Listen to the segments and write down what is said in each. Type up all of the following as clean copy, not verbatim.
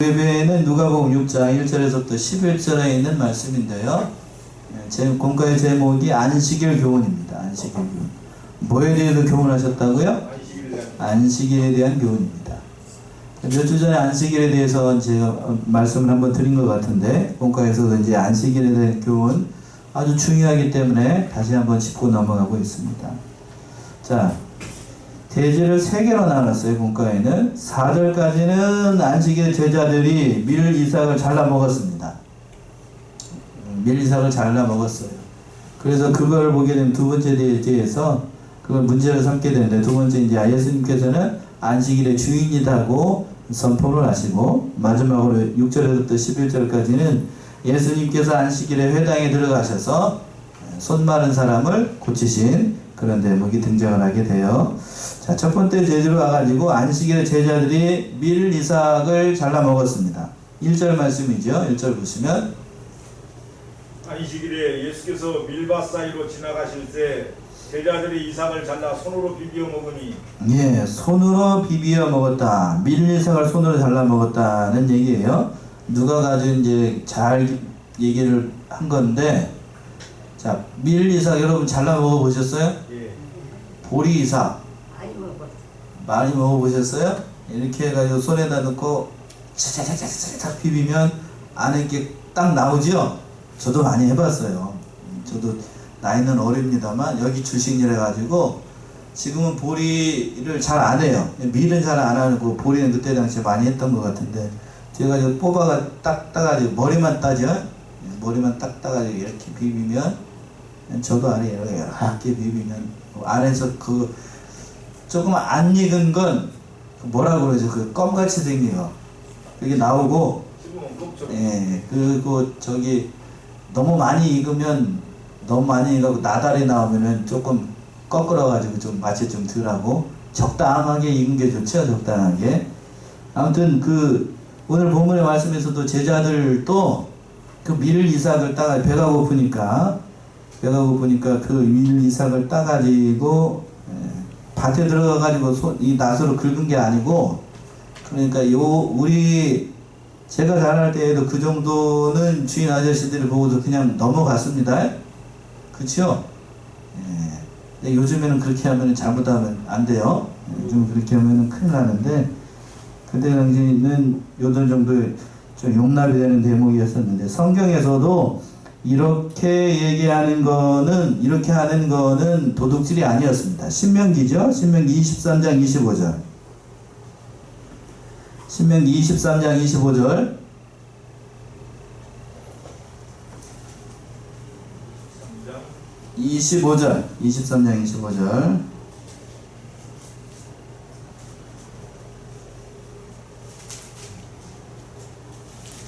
예배는 누가복음 6장 1절에서부터 11절에 있는 말씀인데요. 제 공과의 제목이 안식일 교훈입니다. 안식일 교훈. 뭐에 대해서 교훈하셨다고요? 안식일에 대한 교훈입니다. 몇 주 전에 안식일에 대해서 제가 말씀을 한번 드린 것 같은데, 공과에서도 이제 안식일에 대한 교훈 아주 중요하기 때문에 다시 한번 짚고 넘어가고 있습니다. 자, 대제를 3개로 나눴어요. 본과에는 4절까지는 안식일 제자들이 밀 이삭을 잘라 먹었습니다. 밀 이삭을 잘라 먹었어요. 그래서 그걸 보게 되면 두 번째 대제에서 그걸 문제를 삼게 되는데, 두 번째 이제 예수님께서는 안식일의 주인이라고 선포를 하시고, 마지막으로 6절에서부터 11절까지는 예수님께서 안식일에 회당에 들어가셔서 손 마른 사람을 고치신 그런 대목이 등장을 하게 돼요. 자, 첫 번째 제주로 와가지고 안식일에 제자들이 밀 이삭을 잘라 먹었습니다. 1절 말씀이죠. 1절 보시면, 안식일에 예수께서 밀밭 사이로 지나가실 때 제자들이 이삭을 잘라 손으로 비비어 먹으니, 예, 손으로 비비어 먹었다. 밀 이삭을 손으로 잘라 먹었다는 얘기예요. 누가 가지고 이제 잘 얘기를 한 건데, 자, 밀 이삭 여러분 잘라 먹어보셨어요? 예. 보리 이삭 많이 먹어보셨어요? 이렇게 해가지고 손에다 넣고 차차차차차차 비비면 안에 게 딱 나오죠? 저도 많이 해봤어요. 저도 나이는 어립니다만 여기 출신이라 가지고 지금은 보리를 잘 안 해요. 밀은 잘 안 하고 보리는 그때 당시에 많이 했던 것 같은데, 제가 이거 뽑아가 딱 따가지고 머리만 따죠? 머리만 딱 따가지고 이렇게 비비면, 저도 안에 이렇게 비비면 안에서 그 조금 안 익은 건 뭐라 그러죠? 그 껌같이 생긴 거 그게 나오고, 예, 그리고 저기 너무 많이 익으면, 너무 많이 익고 나달이 나오면은 조금 꺾으러가지고 좀 맛이 좀 덜하고, 적당하게 익은 게 좋죠. 적당하게. 아무튼 그 오늘 본문의 말씀에서도 제자들도 그 밀 이삭을 따가 배가 고프니까 그 밀 이삭을 따가지고 밭에 들어가가지고 이 낫으로 긁은 게 아니고, 그러니까 제가 자랄 때에도 그 정도는 주인 아저씨들을 보고도 그냥 넘어갔습니다. 그쵸? 예. 근데 요즘에는 그렇게 하면 잘못하면 안 돼요. 요즘 그렇게 하면 큰일 나는데, 그때 당시에는 요들 정도의 좀 용납이 되는 대목이었었는데, 성경에서도 이렇게 하는 거는 도둑질이 아니었습니다. 신명기죠? 신명기 23장 25절. 신명기 23장 25절. (25절) 23장 25절.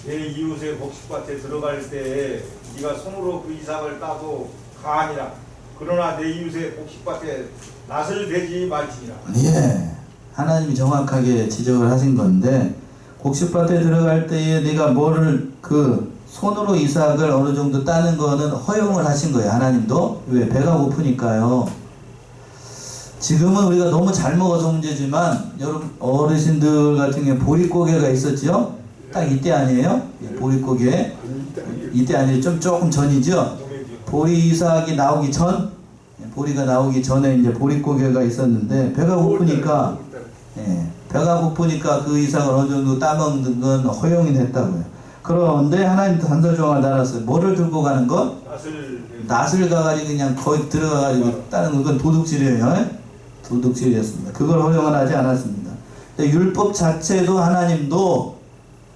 내 이웃의 곡식밭에 들어갈 때에 네가 손으로 그 이삭을 따도 가하니라. 그러나 내 이웃의 곡식밭에 낫을 대지 말지니라. 예, 하나님이 정확하게 지적을 하신 건데, 곡식밭에 들어갈 때에 네가 뭐를 그 손으로 이삭을 어느 정도 따는 거는 허용을 하신 거예요. 하나님도. 왜? 배가 고프니까요. 지금은 우리가 너무 잘 먹어서 문제지만, 여러분 어르신들 같은 경우에 보릿고개가 있었죠? 딱 이때 아니에요? 보릿고개. 이때 아니에요. 조금 전이죠? 보리 이삭이 나오기 전? 보리가 나오기 전에 이제 보릿고개가 있었는데, 배가 고프니까 그 이삭을 어느 정도 따먹는 건 허용이 됐다고요. 그런데 하나님도 단서조항을 달았어요. 뭐를 들고 가는 거? 낫을 가가지고 그냥 거기 들어가가지고 따는 건 도둑질이에요. 도둑질이었습니다. 그걸 허용을 하지 않았습니다. 근데 율법 자체도 하나님도,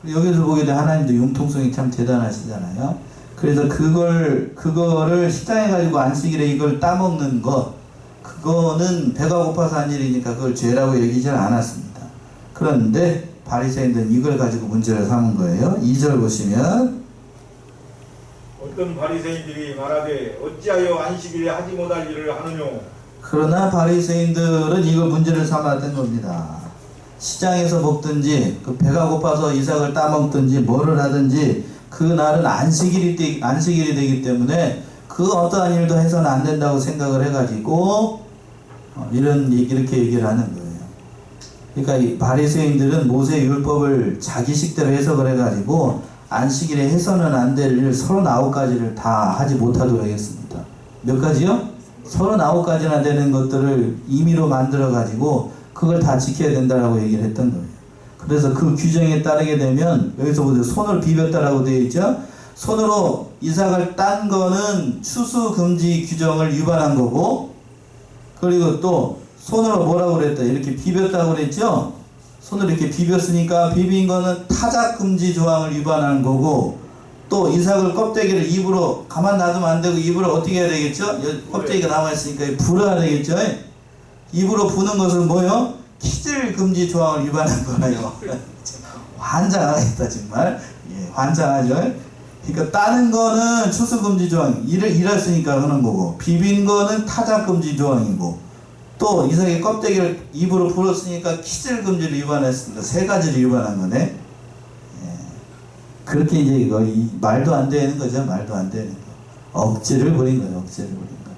여기서 보게 되면 하나님도 융통성이 참 대단하시잖아요. 그래서 그거를 시장에 가지고 안식일에 이걸 따먹는 것, 그거는 배가 고파서 한 일이니까 그걸 죄라고 얘기하지 않았습니다. 그런데 바리새인들은 이걸 가지고 문제를 삼은 거예요. 2절 보시면, 어떤 바리새인들이 말하되 어찌하여 안식일에 하지 못할 일을 하느뇨. 그러나 바리새인들은 이걸 문제를 삼았던 겁니다. 시장에서 먹든지 그 배가 고파서 이삭을 따먹든지 뭐를 하든지 그 날은 안식일이 되기 때문에 그 어떠한 일도 해서는 안 된다고 생각을 해가지고 이렇게 얘기를 하는 거예요. 그러니까 이 바리새인들은 모세 율법을 자기식대로 해석을 해가지고 안식일에 해서는 안 될 일 39가지를 다 하지 못하도록 하겠습니다. 몇 가지요? 39가지나 되는 것들을 임의로 만들어가지고 그걸 다 지켜야 된다라고 얘기를 했던 거예요. 그래서 그 규정에 따르게 되면 여기서 보세요. 손으로 비볐다라고 되어 있죠. 손으로 이삭을 딴 거는 추수금지 규정을 위반한 거고, 그리고 또 손으로 뭐라고 그랬다, 이렇게 비볐다고 그랬죠. 손으로 이렇게 비볐으니까 비빈 거는 타작금지 조항을 위반한 거고, 또 이삭을 껍데기를 입으로 가만 놔두면 안 되고 입으로 어떻게 해야 되겠죠? 껍데기가 남아있으니까 불어야 되겠죠. 입으로 부는 것은 뭐요? 키질 금지 조항을 위반한 거예요. 환장하겠다 정말. 예, 환장하죠. 그러니까 따는 거는 추수금지 조항, 일했으니까 하는 거고, 비빈 거는 타작금지 조항이고, 또 이삭의 껍데기를 입으로 불었으니까 키질 금지를 위반했습니다. 세 가지를 위반한 거네. 예. 그렇게 이제 이거 말도 안 되는 거죠. 말도 안 되는 거. 억지를 부린 거예요. 억지를 부린 거.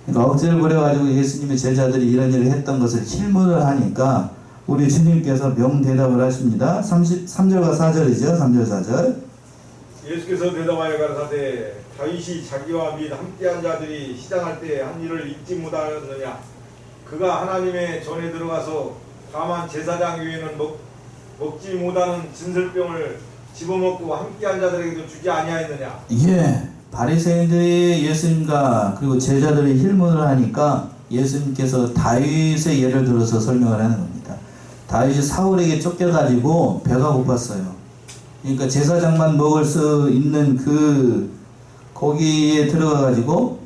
그러니까 억지를 부려가지고 예수님의 제자들이 이런 일을 했던 것을 실문을 하니까 우리 주님께서 명대답을 하십니다. 3절과 4절이죠. 3절 4절. 예수께서 대답하여 가라사대 다윗이 자기와 및 함께한 자들이 시장할 때 한 일을 잊지 못하였느냐. 그가 하나님의 전에 들어가서 다만 제사장 외에는 먹지 못하는 진설병을 집어먹고 함께한 자들에게도 주지 아니하였느냐. 예, 바리새인들이 예수님과 그리고 제자들이 힐문을 하니까 예수님께서 다윗의 예를 들어서 설명을 하는 겁니다. 다윗이 사울에게 쫓겨가지고 배가 고팠어요. 그러니까 제사장만 먹을 수 있는 그 거기에 들어가가지고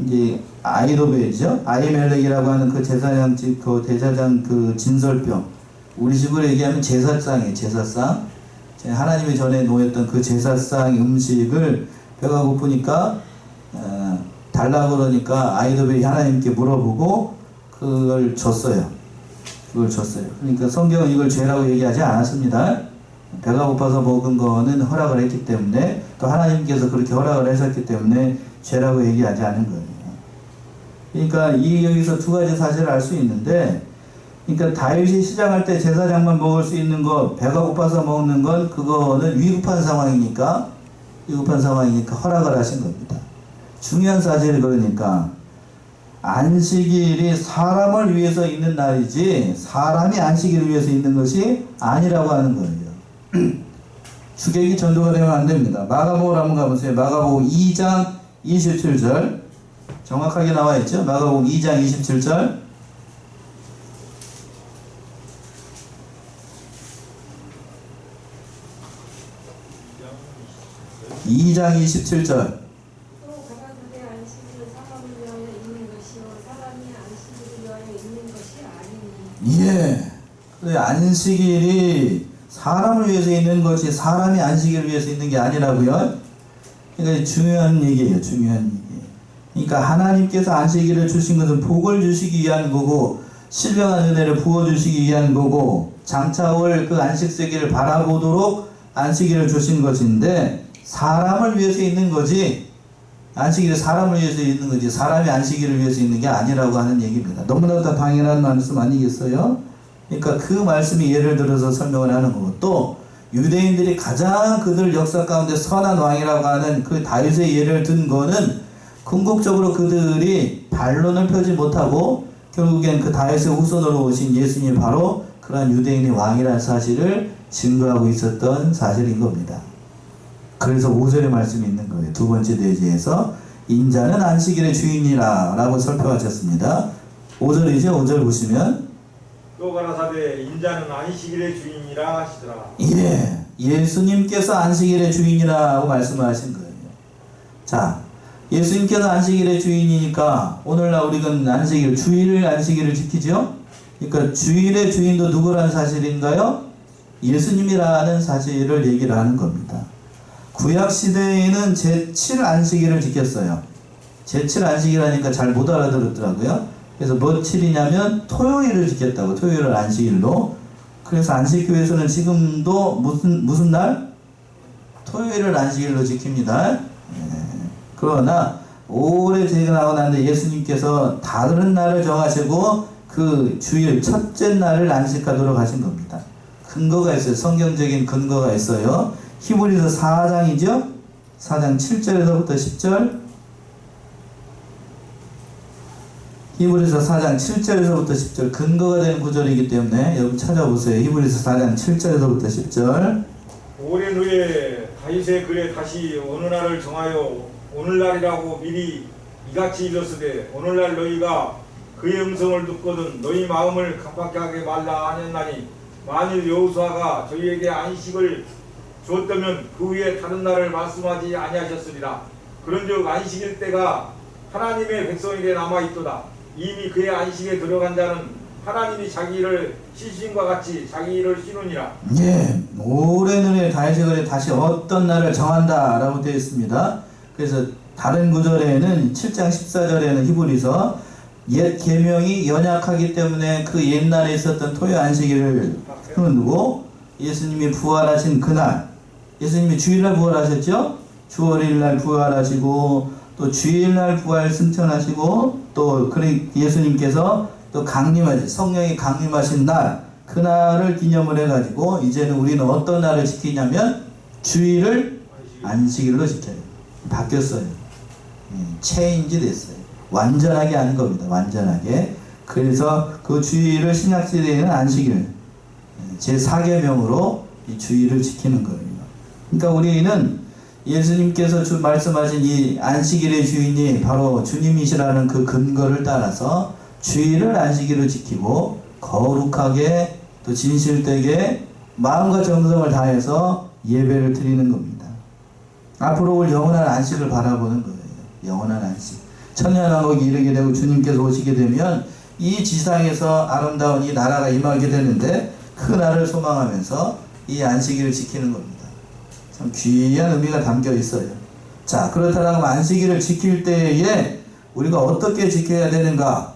이제 아이도벨이죠. 아이멜렉이라고 하는 그 제사장 그 대제사장 그 진설병, 우리 집으로 얘기하면 제사상이에요. 제사상. 하나님의 전에 놓였던 그 제사상 음식을 배가 고프니까 달라고 그러니까 아이도벨이 하나님께 물어보고 그걸 줬어요. 그걸 줬어요. 그러니까 성경은 이걸 죄라고 얘기하지 않았습니다. 배가 고파서 먹은 거는 허락을 했기 때문에, 또 하나님께서 그렇게 허락을 하셨기 때문에 죄라고 얘기하지 않은 거예요. 그러니까 여기서 두 가지 사실을 알 수 있는데, 그러니까 다윗이 시장할 때 제사장만 먹을 수 있는 것, 배가 고파서 먹는 건 그거는 위급한 상황이니까 허락을 하신 겁니다. 중요한 사실이 그러니까 안식일이 사람을 위해서 있는 날이지 사람이 안식일을 위해서 있는 것이 아니라고 하는 거예요. 주객이 전도가 되면 안 됩니다. 마가복음 한번 가보세요. 마가복음 2장 27절 정확하게 나와 있죠. 마가복음 2장 27절. 2장 27절. 또 가라사대 안식일은 사람을 위하여 있는 것이요 사람이 안식일을 위하여 있는 것이 아니니. 예. 그래, 안식일이 사람을 위해서 있는 것이 사람이 안식일을 위해서 있는 게 아니라고요. 그러니까 중요한 얘기예요. 중요한 얘기. 그러니까 하나님께서 안식일을 주신 것은 복을 주시기 위한 거고, 신령한 은혜를 부어주시기 위한 거고, 장차 올 그 안식세기를 바라보도록 안식일을 주신 것인데, 사람을 위해서 있는 거지, 안식일이 사람을 위해서 있는 거지 사람이 안식일을 위해서 있는 게 아니라고 하는 얘기입니다. 너무나도 당연한 말씀 아니겠어요? 그러니까 그 말씀이 예를 들어서 설명을 하는 거고, 또 유대인들이 가장 그들 역사 가운데 선한 왕이라고 하는 그 다윗의 예를 든 거는 궁극적으로 그들이 반론을 펴지 못하고 결국엔 그 다윗의 후손으로 오신 예수님이 바로 그러한 유대인의 왕이라는 사실을 증거하고 있었던 사실인 겁니다. 그래서 5절의 말씀이 있는 거예요. 두 번째 대지에서 인자는 안식일의 주인이라 라고 설명하셨습니다. 5절이죠. 5절 보시면 또 가라사대 인자는 안식일의 주인이라 하시더라. 예, 예수님께서 안식일의 주인이라고 말씀하신 거예요. 자, 예수님께서 안식일의 주인이니까 오늘날 우리는 안식일, 주일 안식일을 지키죠. 그러니까 주일의 주인도 누구라는 사실인가요? 예수님이라는 사실을 얘기를 하는 겁니다. 구약 시대에는 제7 안식일을 지켰어요. 제7 안식일하니까 잘 못 알아들었더라고요. 그래서 뭐 7이냐면 토요일을 지켰다고, 토요일을 안식일로. 그래서 안식교에서는 지금도 무슨 날? 토요일을 안식일로 지킵니다. 그러나 오래 지나고 났는데 예수님께서 다른 날을 정하시고 그 주일 첫째 날을 안식하도록 하신 겁니다. 근거가 있어요. 성경적인 근거가 있어요. 히브리서 4장이죠. 4장 7절에서부터 10절. 히브리서 4장 7절에서부터 10절 근거가 되는 구절이기 때문에 여러분 찾아보세요. 히브리서 4장 7절에서부터 10절. 오랜 후에 다윗의 글에 다시 어느 날을 정하여 오늘날이라고 미리 이같이 이르시되 오늘날 너희가 그의 음성을 듣거든 너희 마음을 강팍하게 하게 말라 하였나니 만일 여호수아가 저희에게 안식을 주었다면 그 위에 다른 날을 말씀하지 아니하셨으리라. 그런즉 안식일 때가 하나님의 백성에게 남아있도다. 이미 그의 안식에 들어간 자는 하나님이 자기 일을 쉬신과 같이 자기 일을 쉬느니라. 예, 오랜 후에 다윗의 글에 다시 어떤 날을 정한다 라고 되어 있습니다. 그래서 다른 구절에는 7장 14절에는 히브리서 옛 계명이 연약하기 때문에 그 옛날에 있었던 토요 안식일을 흐르고 예수님이 부활하신 그날, 예수님이 주일날 부활하셨죠? 주월일날 부활하시고 또 주일날 부활 승천하시고 또 예수님께서 또 강림하신 성령이 강림하신 날 그날을 기념을 해가지고 이제는 우리는 어떤 날을 지키냐면 주일을 안식일로 지켜요. 바뀌었어요. 체인지 됐어요. 완전하게 하는 겁니다. 완전하게. 그래서 그 주일을 신약시대에는 안식일 제4계명으로 이 주일을 지키는 거예요. 그러니까 우리는 예수님께서 말씀하신 이 안식일의 주인이 바로 주님이시라는 그 근거를 따라서 주일을 안식일로 지키고 거룩하게 또 진실되게 마음과 정성을 다해서 예배를 드리는 겁니다. 앞으로 올 영원한 안식을 바라보는 거예요. 영원한 안식. 천년왕국이 이르게 되고 주님께서 오시게 되면 이 지상에서 아름다운 이 나라가 임하게 되는데 그 날을 소망하면서 이 안식일을 지키는 겁니다. 참 귀한 의미가 담겨 있어요. 자, 그렇다면 안식일을 지킬 때에 우리가 어떻게 지켜야 되는가?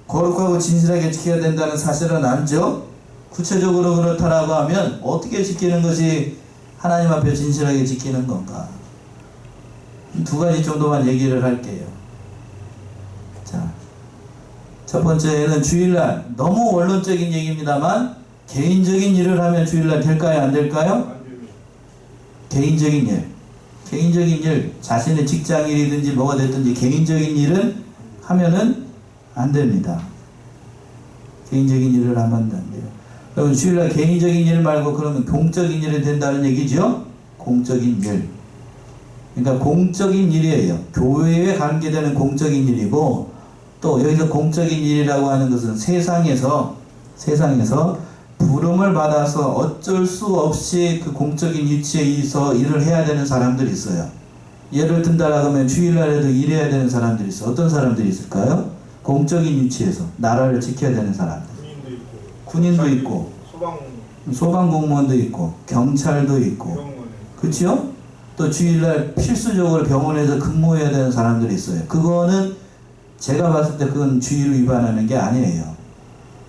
거룩하고 진실하게 지켜야 된다는 사실은 알죠? 구체적으로 그렇다라고 하면 어떻게 지키는 것이 하나님 앞에 진실하게 지키는 건가? 두 가지 정도만 얘기를 할게요. 자, 첫 번째는 주일날, 너무 원론적인 얘기입니다만 개인적인 일을 하면 주일날 될까요? 안 될까요? 개인적인 일, 자신의 직장일이든지 뭐가 됐든지 개인적인 일은 하면은 안 됩니다. 개인적인 일을 하면 안 돼요. 여러분 주일날 개인적인 일 말고 그러면 공적인 일이 된다는 얘기죠? 공적인 일. 그러니까 공적인 일이에요. 교회에 관계되는 공적인 일이고 또 여기서 공적인 일이라고 하는 것은 세상에서 부름을 받아서 어쩔 수 없이 그 공적인 위치에서 일을 해야 되는 사람들이 있어요. 예를 든다라고 하면 주일날에도 일해야 되는 사람들이 있어요. 어떤 사람들이 있을까요? 공적인 위치에서 나라를 지켜야 되는 사람들. 군인도 있고 소방공무원도 있고 경찰도 있고 그렇죠? 또 주일날 필수적으로 병원에서 근무해야 되는 사람들이 있어요. 그거는 제가 봤을 때 그건 주의를 위반하는 게 아니에요.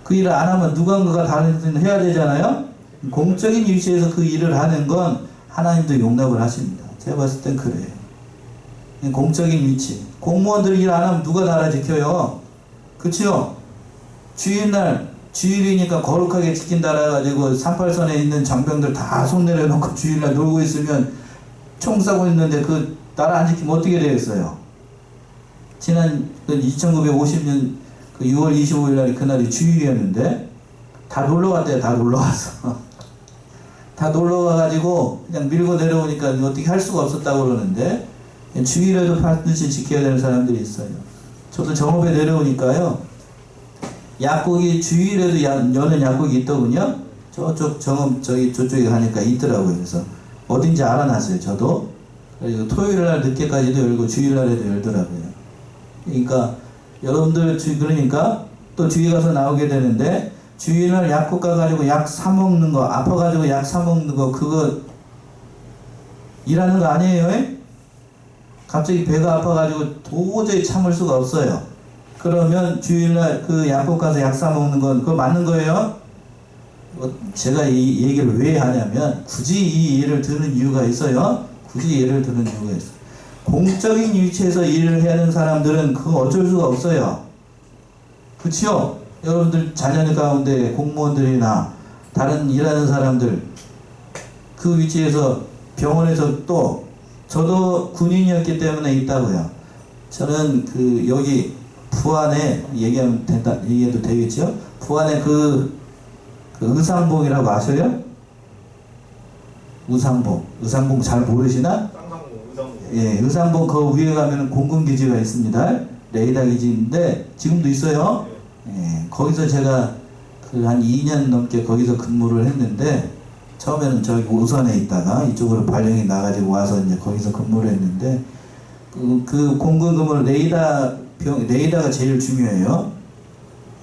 그 일을 안 하면 누군가가 다른 일을 해야 되잖아요. 공적인 위치에서 그 일을 하는 건 하나님도 용납을 하십니다. 제가 봤을 땐 그래요. 공적인 위치. 공무원들 일 안 하면 누가 나라 지켜요? 그치요? 주일이니까 거룩하게 지킨다라 가지고 38선에 있는 장병들 다 손 내려놓고 주일날 놀고 있으면 총 쏘고 있는데 그 나라 안 지키면 어떻게 되겠어요? 지난 2950년 6월 25일 날이 그날이 주일이었는데 다 놀러 갔대요. 다 놀러 가서 다 놀러 가가지고 그냥 밀고 내려오니까 어떻게 할 수가 없었다고 그러는데 주일에도 반드시 지켜야 되는 사람들이 있어요. 저도 정읍에 내려오니까요. 약국이 주일에도 여는 약국이 있더군요. 저쪽 정읍 저쪽에 가니까 있더라고요. 그래서 어딘지 알아놨어요. 저도. 그래서 토요일날 늦게까지도 열고 주일날에도 열더라고요. 그러니까 여러분들 그러니까 또 주위 가서 나오게 되는데 주일날 약국 가가지고 약 사먹는 거 아파가지고 약 사먹는 거 그거 일하는 거 아니에요? 갑자기 배가 아파가지고 도저히 참을 수가 없어요. 그러면 주일날 그 약국 가서 약 사먹는 건 그거 맞는 거예요? 제가 이 얘기를 왜 하냐면 굳이 이 예를 드는 이유가 있어요. 굳이 예를 드는 이유가 있어요. 공적인 위치에서 일을 해야 하는 사람들은 그거 어쩔 수가 없어요. 그치요? 여러분들 자녀 가운데 공무원들이나 다른 일하는 사람들 그 위치에서 병원에서 또 저도 군인이었기 때문에 있다고요. 저는 그 여기 부안에 얘기해도 되겠죠? 부안에 그 의상봉이라고 아셔요? 의상봉 잘 모르시나? 쌍상봉, 의상봉. 예, 의상봉 그 위에 가면 공군기지가 있습니다. 레이더 기지인데 지금도 있어요. 예, 거기서 제가 그 한 2년 넘게 거기서 근무를 했는데 처음에는 저기 우선에 있다가 이쪽으로 발령이 나가지고 와서 이제 거기서 근무를 했는데 그 공군 근무를 레이더가 제일 중요해요.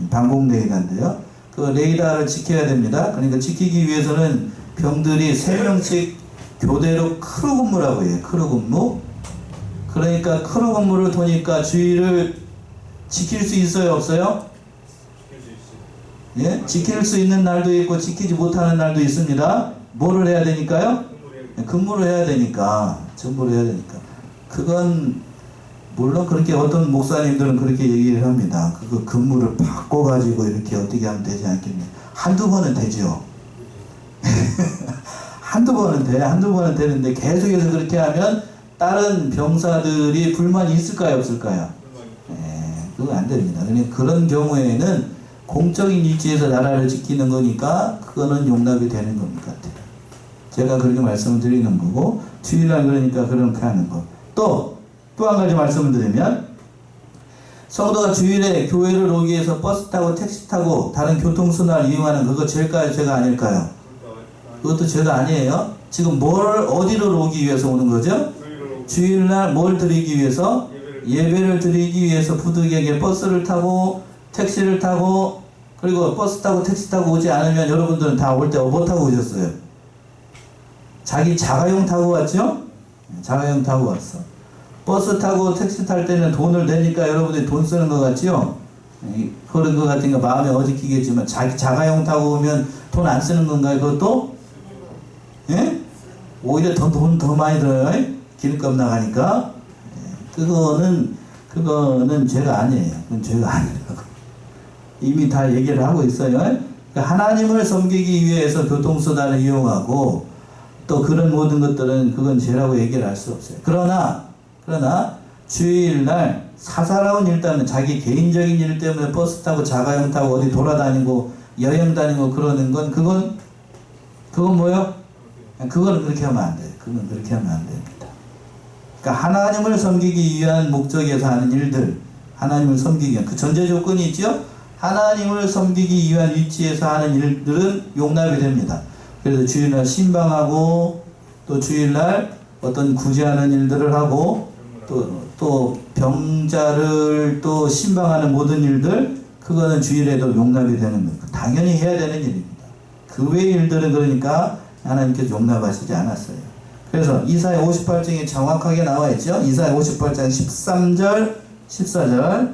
방공 레이더인데요. 그 레이더를 지켜야 됩니다. 그러니까 지키기 위해서는 병들이 3명씩 교대로 크루 근무라고 해요. 크루 근무. 그러니까 크루 근무를 도니까 주의를 지킬 수 있어요, 없어요? 지킬 수 있어요. 예? 지킬 수 있는 날도 있고 지키지 못하는 날도 있습니다. 뭐를 해야 되니까요? 근무를 해야 되니까. 전부를 해야 되니까. 그건 물론 그렇게 어떤 목사님들은 그렇게 얘기를 합니다. 그거 근무를 바꿔가지고 이렇게 어떻게 하면 되지 않겠냐. 한두 번은 되죠. 한두 번은 되는데 계속해서 그렇게 하면 다른 병사들이 불만이 있을까요, 없을까요? 그거 안 됩니다. 그러니까 그런 경우에는 공적인 위치에서 나라를 지키는 거니까 그거는 용납이 되는 것 같아요. 제가 그렇게 말씀을 드리는 거고, 주일날 그러니까 그렇게 하는 거. 또 한 가지 말씀을 드리면, 성도가 주일에 교회를 오기 위해서 버스 타고 택시 타고 다른 교통수단을 이용하는 그거 죄일까요, 죄가 아닐까요? 그것도 죄가 아니에요. 지금 어디로 오기 위해서 오는 거죠? 주일날 뭘 드리기 위해서? 예배를 드리기 위해서 부득이하게 버스를 타고 택시를 타고 그리고 버스 타고 택시 타고 오지 않으면 여러분들은 다 올 때 뭐 타고 오셨어요? 자기 자가용 타고 왔죠? 자가용 타고 왔어. 버스 타고 택시 탈 때는 돈을 내니까 여러분들이 돈 쓰는 것 같죠? 그런 것 같으니까 마음에 어지키겠지만 자기 자가용 타고 오면 돈 안 쓰는 건가요? 그것도? 예? 오히려 돈 더 많이 들어요. 기름값 나가니까. 그거는 죄가 아니에요. 그건 죄가 아니라고. 이미 다 얘기를 하고 있어요. 그러니까 하나님을 섬기기 위해서 교통수단을 이용하고 또 그런 모든 것들은 그건 죄라고 얘기를 할 수 없어요. 그러나 주일날 사사로운 일 때문에 자기 개인적인 일 때문에 버스 타고 자가용 타고 어디 돌아다니고 여행 다니고 그러는 건 그건 뭐요? 그거는 그렇게 하면 안 돼요. 그건 그렇게 하면 안 됩니다. 그러니까 하나님을 섬기기 위한 목적에서 하는 일들, 하나님을 섬기기 위한 그 전제 조건이 있죠? 하나님을 섬기기 위한 위치에서 하는 일들은 용납이 됩니다. 그래서 주일날 신방하고 또 주일날 어떤 구제하는 일들을 하고 또 병자를 또 신방하는 모든 일들 그거는 주일에도 용납이 되는 거예요. 당연히 해야 되는 일입니다. 그 외의 일들은 그러니까 하나님께서 용납하시지 않았어요. 그래서 이사야 58장에 정확하게 나와 있죠. 이사야 58장 13절 14절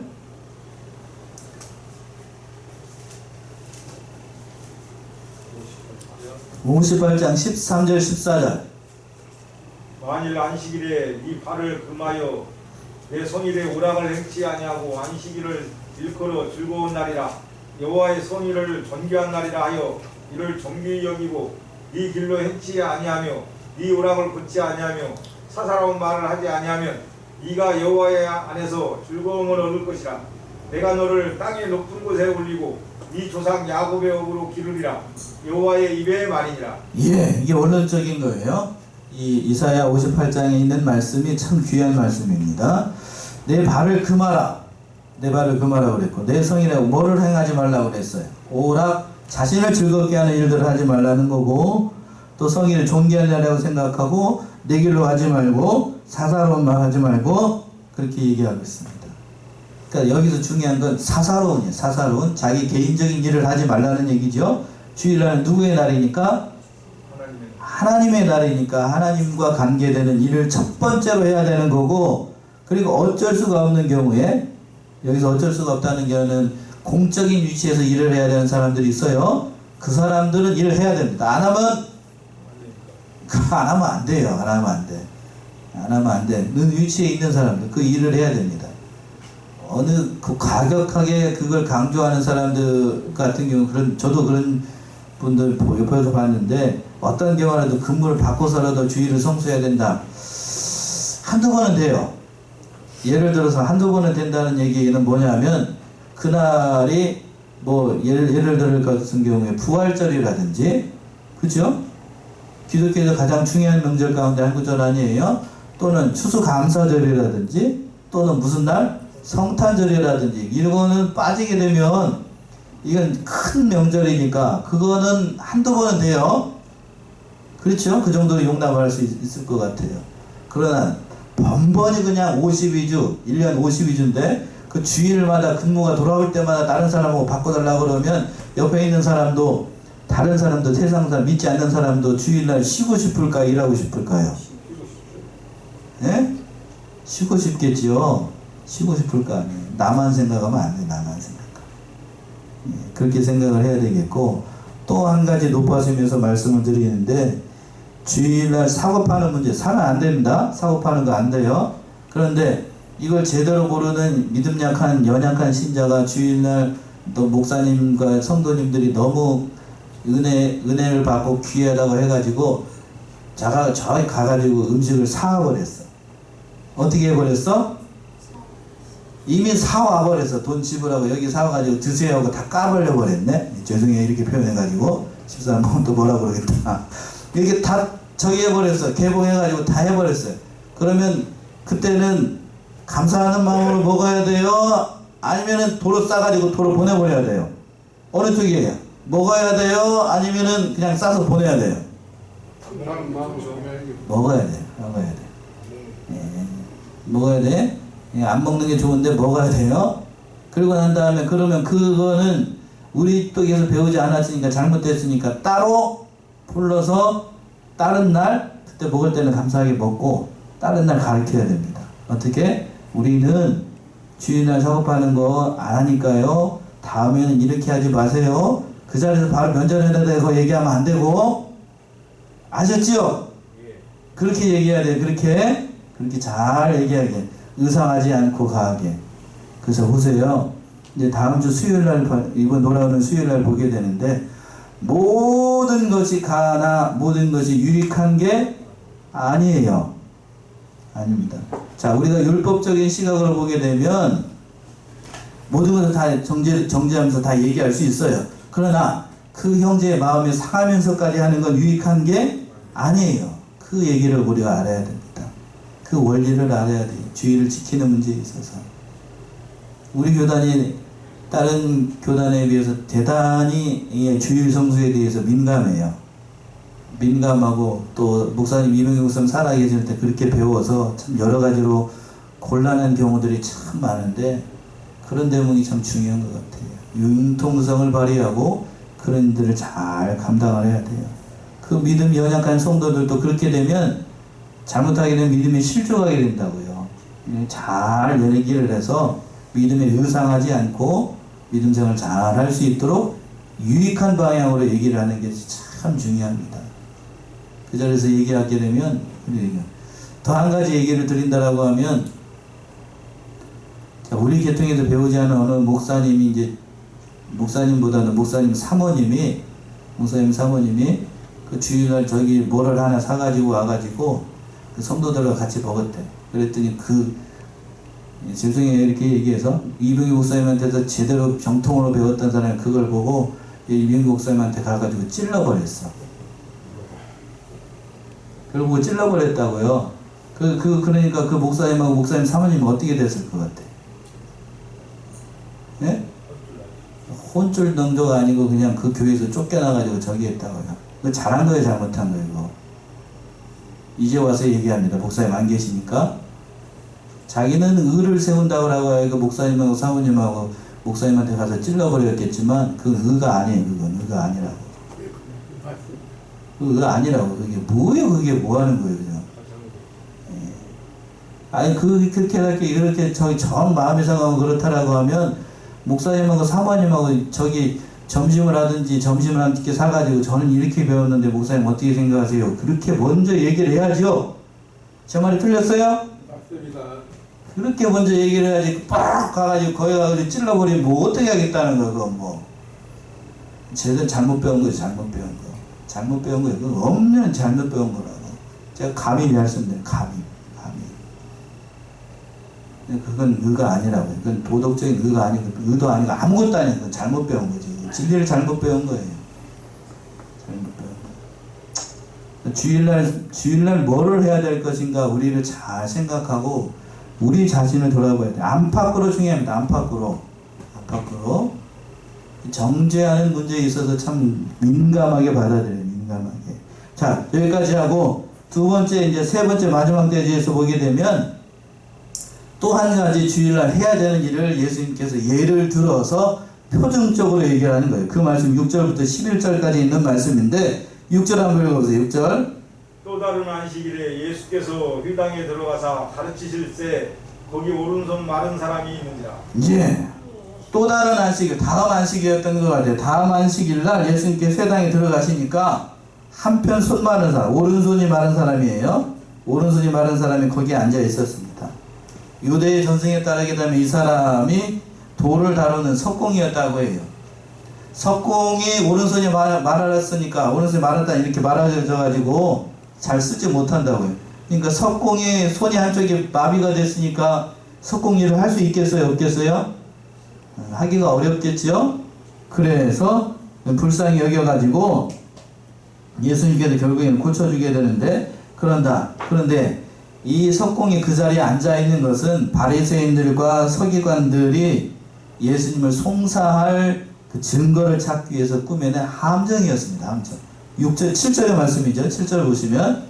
58장 13절 14절 만일 안식일에 네 발을 금하여 내 성일에 오락을 행치 아니하고 안식일을 일컬어 즐거운 날이라 여호와의 성일을 존귀한 날이라 하여 이를 존귀히 여기고 네 길로 행치 아니하며 네 오락을 걷지 아니하며 사사로운 말을 하지 아니하면 네가 여호와의 안에서 즐거움을 얻을 것이라. 내가 너를 땅의 높은 곳에 올리고 네 조상 야곱의 업으로 기르리라. 여호와의 입의 말이니라. 예, 이게 원론적인 거예요. 이 이사야 58장에 있는 말씀이 참 귀한 말씀입니다. 내 발을 금하라. 내 발을 금하라 그랬고 내 성일에 뭐를 행하지 말라고 그랬어요. 오락, 자신을 즐겁게 하는 일들을 하지 말라는 거고 또 성일을 존귀하려고 생각하고 내 길로 하지 말고 사사로운 말 하지 말고 그렇게 얘기하고 있습니다. 그러니까 여기서 중요한 건 사사로운이에요. 사사로운 자기 개인적인 일을 하지 말라는 얘기죠. 주일날은 누구의 날이니까? 하나님의 날이니까 하나님과 관계되는 일을 첫 번째로 해야 되는 거고 그리고 어쩔 수가 없는 경우에 여기서 어쩔 수가 없다는 경우는 공적인 위치에서 일을 해야 되는 사람들이 있어요. 그 사람들은 일을 해야 됩니다. 안 하면 안 돼요. 안 하면 안 돼. 는 위치에 있는 사람들 그 일을 해야 됩니다. 어느 그 과격하게 그걸 강조하는 사람들 같은 경우 저도 그런 분들 옆에서 봤는데 어떤 경우라도 근무를 바꿔서라도 주의를 성수해야 된다. 한두 번은 돼요. 예를 들어서 한두 번은 된다는 얘기는 뭐냐면 그날이 뭐 예를 들을 것 같은 경우에 부활절이라든지 그죠? 기독교에서 가장 중요한 명절 가운데 한 구절 아니에요? 또는 추수감사절이라든지 또는 무슨 날? 성탄절이라든지 이거는 빠지게 되면 이건 큰 명절이니까 그거는 한두 번은 돼요. 그렇죠? 그 정도로 용납할 수 있을 것 같아요. 그러나 번번이 그냥 52주 1년 52주인데 그 주일마다 근무가 돌아올 때마다 다른 사람하고 바꿔달라고 그러면 옆에 있는 사람도 다른 사람도 세상 사람 믿지 않는 사람도 주일날 쉬고 싶을까 일하고 싶을까요? 예? 쉬고 싶겠지요. 쉬고 싶을 거 아니에요. 나만 생각하면 안 돼. 나만 생각하면. 예, 그렇게 생각을 해야 되겠고 또 한 가지 높아지면서 말씀을 드리는데 주일날 사고 파는 문제 사면 안 됩니다. 사고 파는 거 안 돼요. 그런데 이걸 제대로 모르는 믿음 약한 연약한 신자가 주일날 또 목사님과 성도님들이 너무 은혜를 받고 귀하다고 해가지고 저기 가가지고 음식을 사와버렸어. 어떻게 해버렸어? 이미 사와버렸어. 돈 지불하고 여기 사와가지고 드세요 하고 다 까버려 버렸네. 죄송해요 이렇게 표현해가지고 집사람 또 뭐라 그러겠다. 이렇게 다 저기 해버렸어. 개봉해가지고 다 해버렸어요. 그러면 그때는 감사하는 마음으로 먹어야 돼요? 아니면은 도로 싸가지고 도로 보내버려야 돼요? 어느 쪽이에요? 먹어야 돼요? 아니면은 그냥 싸서 보내야 돼요? 먹어야 돼. 먹어야 돼. 예. 먹어야 돼. 예, 안 먹는 게 좋은데 먹어야 돼요. 그리고 난 다음에 그러면 그거는 우리 쪽에서 배우지 않았으니까 잘못됐으니까 따로 불러서 다른 날 그때 먹을 때는 감사하게 먹고 다른 날 가르쳐야 됩니다. 어떻게? 우리는 주일날 작업하는 거 안 하니까요. 다음에는 이렇게 하지 마세요. 그 자리에서 바로 면전에다 대고 얘기하면 안 되고 아셨지요? 그렇게 얘기해야 돼. 그렇게 잘 얘기하게 의상하지 않고 가하게. 그래서 보세요. 이제 다음 주 수요일날 이번 돌아오는 수요일날 보게 되는데 모든 것이 가나 모든 것이 유익한 게 아니에요. 아닙니다. 자, 우리가 율법적인 시각으로 보게 되면 모든 것을 다 정죄하면서 다 얘기할 수 있어요. 그러나 그 형제의 마음이 상하면서까지 하는 건 유익한 게 아니에요. 그 얘기를 우리가 알아야 됩니다. 그 원리를 알아야 돼요. 주의를 지키는 문제에 있어서. 우리 교단이 다른 교단에 비해서 대단히 주일 성수에 대해서 민감해요. 민감하고 또 목사님 이명희 목사님 살아계실 때 그렇게 배워서 참 여러 가지로 곤란한 경우들이 참 많은데 그런 대목이 참 중요한 것 같아요. 융통성을 발휘하고 그런 일들을 잘 감당을 해야 돼요. 그 믿음이 연약한 성도들도 그렇게 되면 잘못하게 되면 믿음이 실족하게 된다고요. 잘 얘기를 해서 믿음에 의상하지 않고 믿음 생활을 잘 할 수 있도록 유익한 방향으로 얘기를 하는 게 참 중요합니다. 그 자리에서 얘기하게 되면 더 한 가지 얘기를 드린다라고 하면 우리 계통에서 배우지 않은 어느 목사님이 이제 목사님보다는 목사님 사모님이 그 주일날 저기 뭐를 하나 사가지고 와가지고 그 성도들과 같이 먹었대. 그랬더니 죄송해요 이렇게 얘기해서 이병희 목사님한테서 제대로 정통으로 배웠던 사람이 그걸 보고 이병희 목사님한테 가가지고 찔러버렸어. 그리고 찔러버렸다고요. 그러니까 그 목사님하고 목사님 사모님은 어떻게 됐을 것 같아? 예? 혼쭐 정도가 아니고 그냥 그 교회에서 쫓겨나가지고 저기 했다고요. 그거 잘한 거예요, 잘못한 거예요, 이거. 이제 와서 얘기합니다. 목사님 안 계시니까. 자기는 의를 세운다고 하고 목사님하고 사모님하고 목사님한테 가서 찔러버렸겠지만 그건 의가 아니에요. 그건 의가 아니라고. 그 의가 아니라고. 그게 뭐예요? 그게 뭐 하는 거예요, 그냥. 예. 아니, 그렇게 저기 정 마음이 상하고 그렇다라고 하면 목사님하고 사모님하고 저기 점심을 하든지 점심을 함께 사가지고 저는 이렇게 배웠는데 목사님 어떻게 생각하세요? 그렇게 먼저 얘기를 해야죠. 제 말이 틀렸어요? 맞습니다. 그렇게 먼저 얘기를 해야지 빡 가가지고 거기 가서 찔러버리면 뭐 어떻게 하겠다는 거야 그건 뭐. 쟤는 잘못 배운 거지 잘못 배운 거. 잘못 배운 거예요. 그거 없는 잘못 배운 거라고. 제가 감히 말씀드려요. 감히. 그건 의가 아니라고요. 그건 도덕적인 의가 아니고 의도 아니고 아무것도 아니고 그건 잘못 배운 거지. 진리를 잘못 배운 거예요. 잘못 배운 거. 주일날 뭐를 해야 될 것인가 우리를 잘 생각하고 우리 자신을 돌아봐야 돼. 안팎으로 중요합니다. 안팎으로. 정죄하는 문제에 있어서 참 민감하게 받아들여요. 민감하게. 자, 여기까지 하고 두 번째 이제 세 번째 마지막 대지에서 보게 되면 또 한 가지 주일날 해야 되는 일을 예수님께서 예를 들어서 표정적으로 얘기하는 거예요. 그 말씀 6절부터 11절까지 있는 말씀인데 6절 한번 읽어보세요. 6절. 또 다른 안식일에 예수께서 회당에 들어가사 가르치실세 거기 오른손 마른 사람이 있는지라. 예. 또 다른 안식일, 다음 안식일이었던 것 같아요. 다음 안식일 날 예수님께서 회당에 들어가시니까 한편 손 마른 사람, 오른손이 마른 사람이에요. 오른손이 마른 사람이 거기에 앉아 있었습니다. 유대의 전승에 따르게 되면 이 사람이 돌을 다루는 석공이었다고 해요. 석공이 오른손이 말았으니까 오른손이 말았다 이렇게 말아져가지고 잘 쓰지 못한다고요. 그러니까 석공이 손이 한쪽이 마비가 됐으니까 석공 일을 할 수 있겠어요? 없겠어요? 하기가 어렵겠죠? 그래서 불쌍히 여겨가지고 예수님께서 결국에는 고쳐주게 되는데 그런데 이 석공이 그 자리에 앉아있는 것은 바리새인들과 서기관들이 예수님을 송사할 그 증거를 찾기 위해서 꾸며낸 함정이었습니다. 함정. 6절, 7절의 말씀이죠. 7절 보시면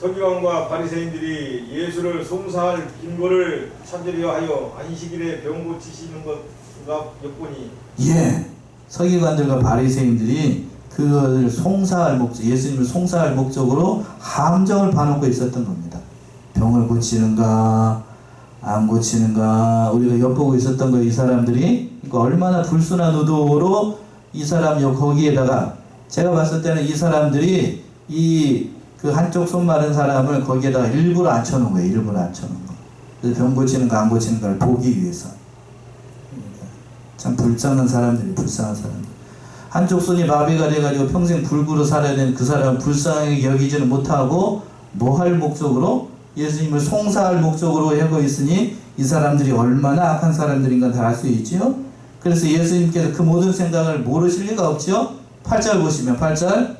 서기관과 바리새인들이 예수를 송사할 근거를 찾으려 하여 안식일에 병 고치시는 것과 여건이. 예, 서기관들과 바리새인들이 그것을 송사할 목적, 예수님을 송사할 목적으로 함정을 파놓고 있었던 겁니다. 병을 고치는가 안 고치는가 우리가 엿보고 있었던 거예요. 이 사람들이. 그러니까 얼마나 불순한 의도로 이 사람 거기에다가 제가 봤을 때는 이 사람들이 그 한쪽 손 마른 사람을 거기에다가 일부러 앉혀놓은 거예요. 일부러 앉혀놓은 거. 그래서 병 고치는가 안 고치는가를 보기 위해서. 참 불쌍한 사람들이 불쌍한 사람들. 한쪽 손이 마비가 돼가지고 평생 불구로 살아야 되는 그 사람을 불쌍하게 여기지는 못하고 뭐 할 목적으로? 예수님을 송사할 목적으로 하고 있으니 이 사람들이 얼마나 악한 사람들인가 다 알 수 있죠. 그래서 예수님께서 그 모든 생각을 모르실 리가 없죠. 8절 보시면 8절.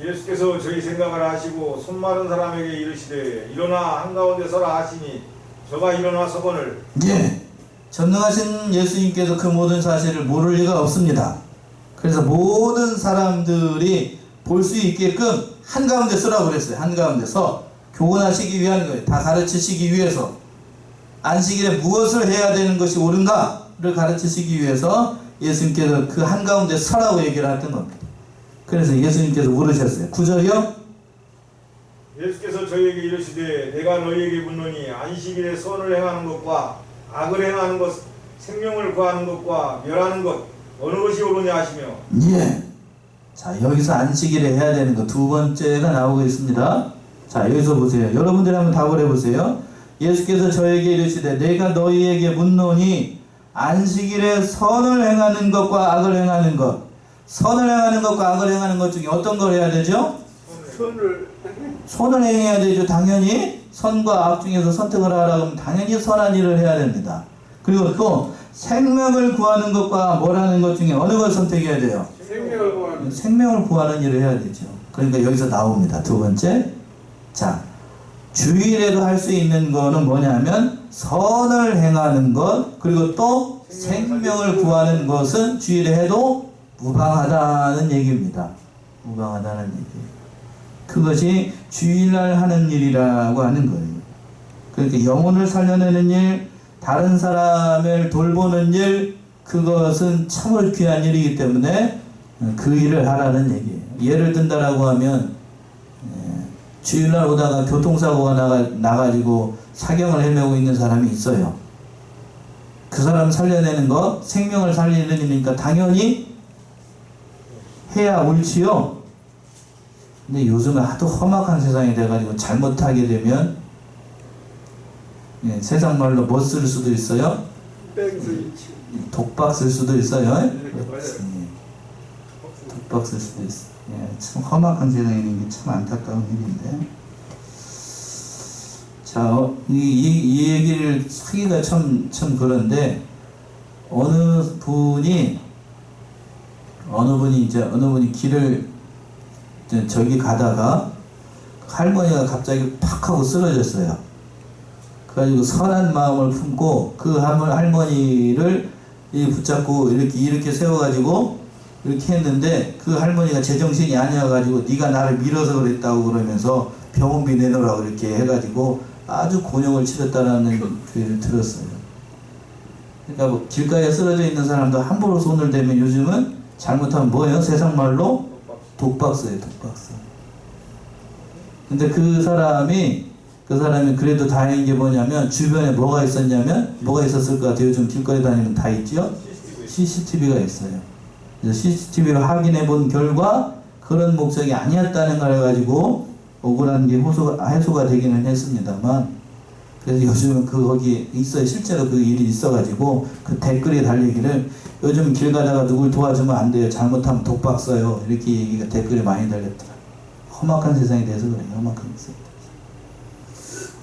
예수께서 저희 생각을 하시고 손 마른 사람에게 이르시되 일어나 한가운데 서라 하시니 저가 일어나 서거늘. 예, 전능하신 예수님께서 그 모든 사실을 모를 리가 없습니다. 그래서 모든 사람들이 볼 수 있게끔 한가운데 서라고 그랬어요. 한가운데 서 교훈하시기 위한 거예요. 다 가르치시기 위해서. 안식일에 무엇을 해야 되는 것이 옳은가를 가르치시기 위해서 예수님께서 그 한가운데 서라고 얘기를 했던 겁니다. 그래서 예수님께서 물으셨어요. 9절이요? 예수께서 저희에게 이르시되 내가 너희에게 묻노니 안식일에 선을 행하는 것과 악을 행하는 것, 생명을 구하는 것과 멸하는 것 어느 것이 옳으냐 하시며. 예. 자, 여기서 안식일에 해야 되는 거 두 번째가 나오고 있습니다. 자, 여기서 보세요. 여러분들이 한번 답을 해보세요. 예수께서 저에게 이르시되 내가 너희에게 묻노니 안식일에 선을 행하는 것과 악을 행하는 것, 선을 행하는 것과 악을 행하는 것 중에 어떤 걸 해야 되죠? 선을 행해야 되죠. 당연히 선과 악 중에서 선택을 하라고 하면 당연히 선한 일을 해야 됩니다. 그리고 또 생명을 구하는 것과 뭘 하는 것 중에 어느 걸 선택해야 돼요? 생명을 구하는 일을 해야 되죠. 그러니까 여기서 나옵니다. 두 번째. 자, 주일에도 할 수 있는 거는 뭐냐면 선을 행하는 것, 그리고 또 생명을 구하는 것은 주일에 해도 무방하다는 얘기입니다. 무방하다는 얘기. 그것이 주일날 하는 일이라고 하는 거예요. 그러니까 영혼을 살려내는 일, 다른 사람을 돌보는 일, 그것은 참으로 귀한 일이기 때문에 그 일을 하라는 얘기예요. 예를 든다라고 하면 주일날 오다가 교통사고가 나가지고 사경을 헤매고 있는 사람이 있어요. 그 사람 살려내는 거, 생명을 살리는 일이니까 당연히 해야 옳지요. 근데 요즘은 하도 험악한 세상이 돼가지고 잘못하게 되면 예, 세상 말로 뭐 쓸 수도 있어요? 뺑스위치. 독박 쓸 수도 있어요. 맞아요. 예, 독박 쓸 수도 있어요. 예, 참 험악한 세상에 있는 게 참 안타까운 일인데. 자, 이 얘기를 하기가 참 그런데, 어느 분이 길을 저기 가다가 할머니가 갑자기 팍 하고 쓰러졌어요. 그래가지고 선한 마음을 품고 그 할머니를 붙잡고 이렇게 세워가지고 이렇게 했는데, 그 할머니가 제정신이 아니어가지고 네가 나를 밀어서 그랬다고 그러면서 병원비 내놓으라고 이렇게 해가지고 아주 곤욕을 치렀다라는 얘기를 들었어요. 그러니까 뭐 길가에 쓰러져 있는 사람도 함부로 손을 대면 요즘은 잘못하면 뭐예요? 세상 말로 독박서예요, 독박서. 근데 그 사람이 그래도 다행인 게 뭐냐면, 주변에 뭐가 있었냐면, 뭐가 있었을 것 같아요. 요즘 길거리 다니면 다 있죠? CCTV가 있어요. 그래서 CCTV를 확인해 본 결과 그런 목적이 아니었다는 걸 해가지고 억울한 게 해소가 되기는 했습니다만, 그래서 요즘은 거기 있어요. 실제로 그 일이 있어가지고 그 댓글에 달리기를, 요즘 길 가다가 누굴 도와주면 안 돼요, 잘못하면 독박 써요, 이렇게 얘기가 댓글에 많이 달렸더라. 험악한 세상에 대해서 그래요. 험악한 세상에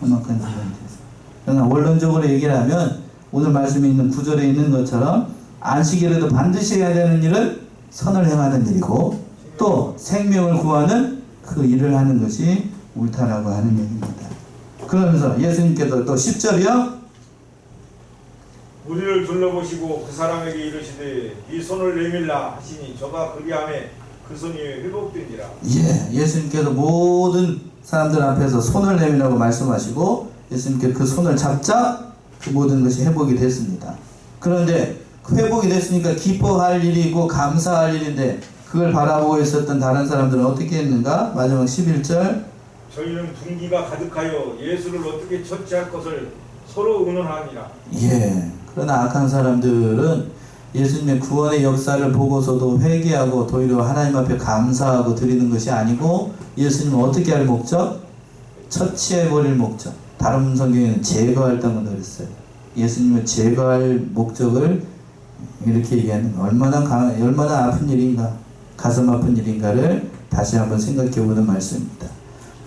대해서. 그러나 원론적으로 얘기를 하면, 오늘 말씀에 있는 구절에 있는 것처럼 안식일에도 반드시 해야 되는 일은 선을 행하는 일이고, 또 생명을 구하는 그 일을 하는 것이 옳다라고 하는 얘기입니다. 그러면서 예수님께서 또 10절이요. 우리를 둘러보시고 그 사람에게 이르시되 네 손을 내밀라 하시니 저가 그리하매 그 손이 회복되니라. 예, 예수님께서 모든 사람들 앞에서 손을 내밀라고 말씀하시고, 예수님께 그 손을 잡자 그 모든 것이 회복이 됐습니다. 그런데 그 회복이 됐으니까 기뻐할 일이고 감사할 일인데, 그걸 바라보고 있었던 다른 사람들은 어떻게 했는가? 마지막 11절. 저희는 분기가 가득하여 예수를 어떻게 처치할 것을 서로 의논하니라. 예. 그러나 악한 사람들은 예수님의 구원의 역사를 보고서도 회개하고 도리어 하나님 앞에 감사하고 드리는 것이 아니고, 예수님은 어떻게 할 목적? 처치해버릴 목적. 다른 성경에는 제거할다고 그랬어요. 예수님은 제거할 목적을 이렇게 얘기하는 거예요. 얼마나 아픈 일인가, 가슴 아픈 일인가를 다시 한번 생각해보는 말씀입니다.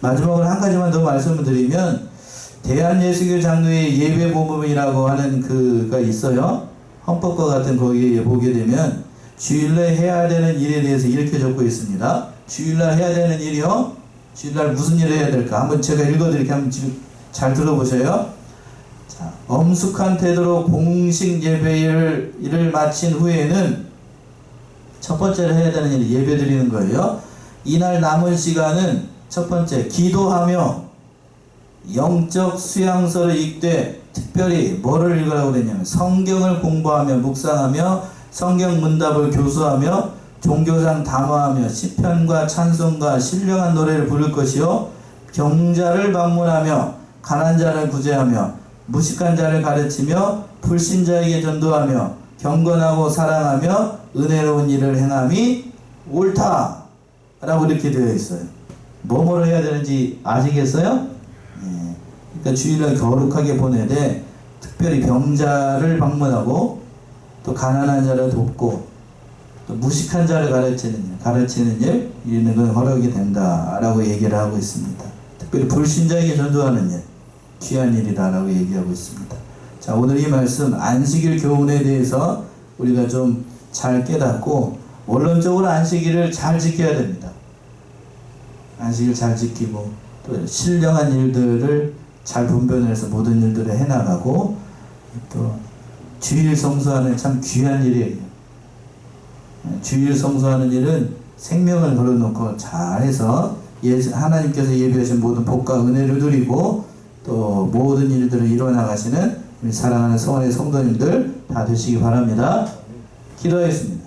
마지막으로 한 가지만 더 말씀을 드리면, 대한예수교 장로의 예배보험이라고 하는 그가 있어요. 헌법과 같은 거기에 보게 되면 주일날 해야 되는 일에 대해서 이렇게 적고 있습니다. 주일날 해야 되는 일이요? 주일날 무슨 일을 해야 될까? 한번 제가 읽어드릴게요. 한번 잘 들어보세요. 자, 엄숙한 태도로 공식 예배를 마친 후에는 첫 번째로 해야 되는 일이 예배 드리는 거예요. 이날 남은 시간은 첫 번째, 기도하며 영적 수양서를 읽되, 특별히 뭐를 읽으라고 그랬냐면 성경을 공부하며 묵상하며 성경 문답을 교수하며 종교상 담화하며 시편과 찬송과 신령한 노래를 부를 것이요, 병자를 방문하며 가난한 자를 구제하며 무식한 자를 가르치며 불신자에게 전도하며 경건하고 사랑하며 은혜로운 일을 행함이 옳다 라고 이렇게 되어 있어요. 뭐뭐를 해야 되는지 아시겠어요? 예. 그러니까 주일날 거룩하게 보내되, 특별히 병자를 방문하고 또 가난한 자를 돕고 또 무식한 자를 가르치는 일, 이런 건 허락이 된다라고 얘기를 하고 있습니다. 특별히 불신자에게 전도하는 일, 귀한 일이다라고 얘기하고 있습니다. 자, 오늘 이 말씀 안식일 교훈에 대해서 우리가 좀 잘 깨닫고, 원론적으로 안식일을 잘 지켜야 됩니다. 안식일 잘 지키고 또 신령한 일들을 잘 분별해서 모든 일들을 해나가고, 또 주일 성수하는 참 귀한 일이에요. 주일 성수하는 일은 생명을 걸어놓고 잘해서 하나님께서 예비하신 모든 복과 은혜를 누리고 또 모든 일들을 이루어나가시는 우리 사랑하는 성원의 성도님들 다 되시기 바랍니다. 기도하겠습니다.